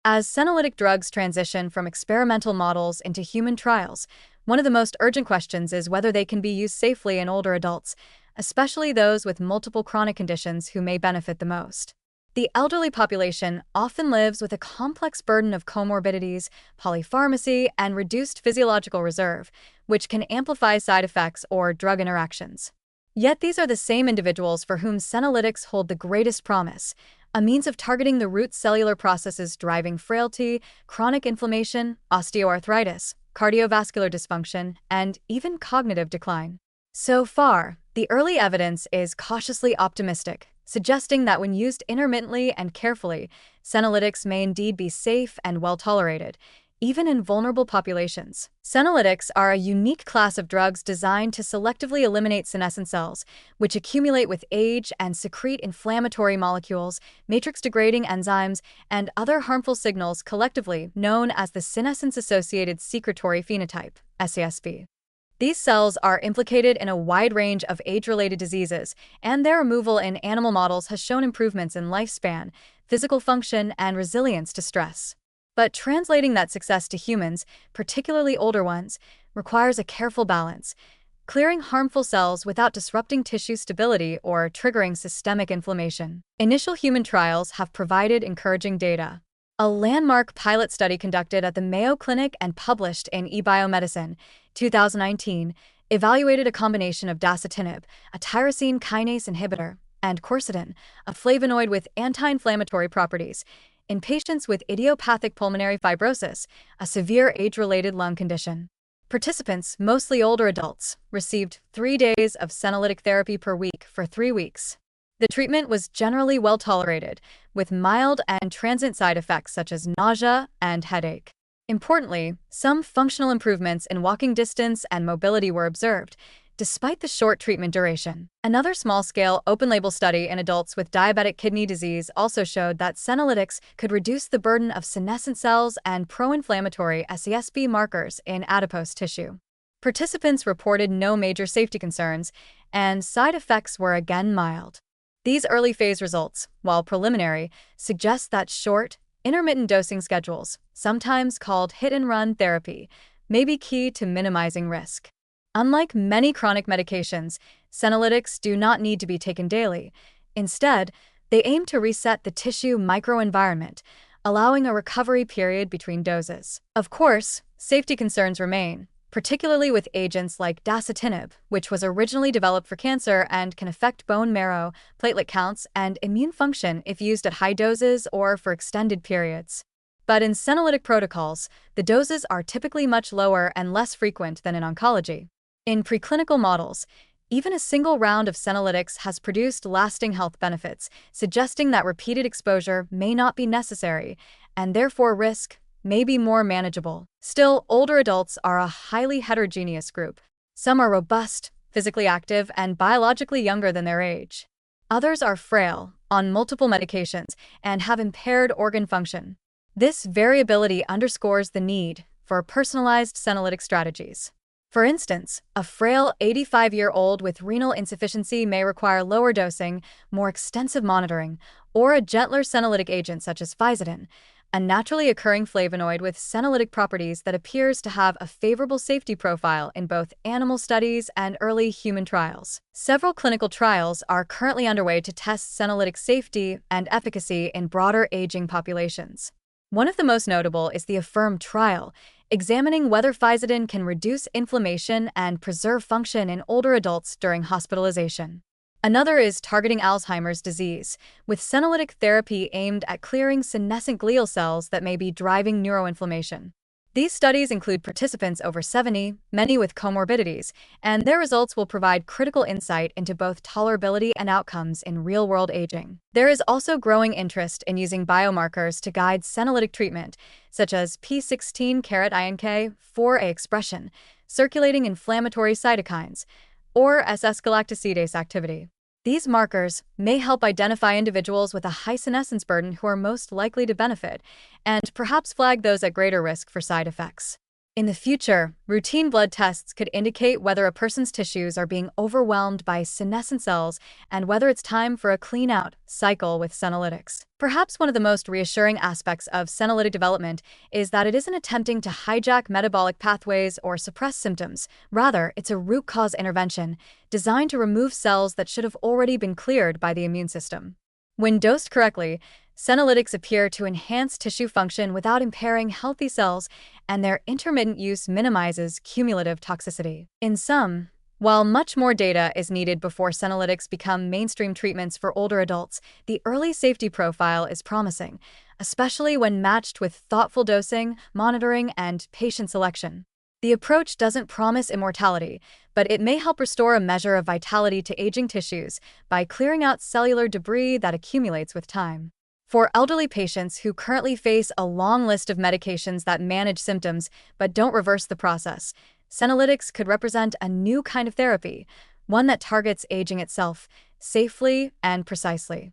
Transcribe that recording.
As senolytic drugs transition from experimental models into human trials, one of the most urgent questions is whether they can be used safely in older adults, especially those with multiple chronic conditions who may benefit the most. The elderly population often lives with a complex burden of comorbidities, polypharmacy, and reduced physiological reserve, which can amplify side effects or drug interactions. Yet these are the same individuals for whom senolytics hold the greatest promise, a means of targeting the root cellular processes driving frailty, chronic inflammation, osteoarthritis, cardiovascular dysfunction, and even cognitive decline. So far, the early evidence is cautiously optimistic, suggesting that when used intermittently and carefully, senolytics may indeed be safe and well tolerated, even in vulnerable populations. Senolytics are a unique class of drugs designed to selectively eliminate senescent cells, which accumulate with age and secrete inflammatory molecules, matrix-degrading enzymes, and other harmful signals collectively known as the senescence-associated secretory phenotype, SASP. These cells are implicated in a wide range of age-related diseases, and their removal in animal models has shown improvements in lifespan, physical function, and resilience to stress. But translating that success to humans, particularly older ones, requires a careful balance, clearing harmful cells without disrupting tissue stability or triggering systemic inflammation. Initial human trials have provided encouraging data. A landmark pilot study conducted at the Mayo Clinic and published in eBiomedicine, 2019, evaluated a combination of dasatinib, a tyrosine kinase inhibitor, and quercetin, a flavonoid with anti-inflammatory properties, in patients with idiopathic pulmonary fibrosis, a severe age-related lung condition. Participants, mostly older adults, received 3 days of senolytic therapy per week for 3 weeks. The treatment was generally well tolerated, with mild and transient side effects such as nausea and headache. Importantly, some functional improvements in walking distance and mobility were observed, despite the short treatment duration. Another small-scale, open-label study in adults with diabetic kidney disease also showed that senolytics could reduce the burden of senescent cells and pro-inflammatory SASP markers in adipose tissue. Participants reported no major safety concerns, and side effects were again mild. These early-phase results, while preliminary, suggest that short, intermittent dosing schedules, sometimes called hit-and-run therapy, may be key to minimizing risk. Unlike many chronic medications, senolytics do not need to be taken daily. Instead, they aim to reset the tissue microenvironment, allowing a recovery period between doses. Of course, safety concerns remain, particularly with agents like dasatinib, which was originally developed for cancer and can affect bone marrow, platelet counts, and immune function if used at high doses or for extended periods. But in senolytic protocols, the doses are typically much lower and less frequent than in oncology. In preclinical models, even a single round of senolytics has produced lasting health benefits, suggesting that repeated exposure may not be necessary, and therefore risk may be more manageable. Still, older adults are a highly heterogeneous group. Some are robust, physically active, and biologically younger than their age. Others are frail, on multiple medications, and have impaired organ function. This variability underscores the need for personalized senolytic strategies. For instance, a frail 85-year-old with renal insufficiency may require lower dosing, more extensive monitoring, or a gentler senolytic agent such as Fisetin, a naturally occurring flavonoid with senolytic properties that appears to have a favorable safety profile in both animal studies and early human trials. Several clinical trials are currently underway to test senolytic safety and efficacy in broader aging populations. One of the most notable is the AFFIRM trial, examining whether Fisetin can reduce inflammation and preserve function in older adults during hospitalization. Another is targeting Alzheimer's disease, with senolytic therapy aimed at clearing senescent glial cells that may be driving neuroinflammation. These studies include participants over 70, many with comorbidities, and their results will provide critical insight into both tolerability and outcomes in real-world aging. There is also growing interest in using biomarkers to guide senolytic treatment, such as P16-INK, 4A expression, circulating inflammatory cytokines, or SS-galactosidase activity. These markers may help identify individuals with a high senescence burden who are most likely to benefit, and perhaps flag those at greater risk for side effects. In the future, routine blood tests could indicate whether a person's tissues are being overwhelmed by senescent cells and whether it's time for a clean out cycle with senolytics. Perhaps one of the most reassuring aspects of senolytic development is that it isn't attempting to hijack metabolic pathways or suppress symptoms. Rather, it's a root cause intervention designed to remove cells that should have already been cleared by the immune system. When dosed correctly, senolytics appear to enhance tissue function without impairing healthy cells, and their intermittent use minimizes cumulative toxicity. In sum, while much more data is needed before senolytics become mainstream treatments for older adults, the early safety profile is promising, especially when matched with thoughtful dosing, monitoring, and patient selection. The approach doesn't promise immortality, but it may help restore a measure of vitality to aging tissues by clearing out cellular debris that accumulates with time. For elderly patients who currently face a long list of medications that manage symptoms but don't reverse the process, senolytics could represent a new kind of therapy, one that targets aging itself, safely and precisely.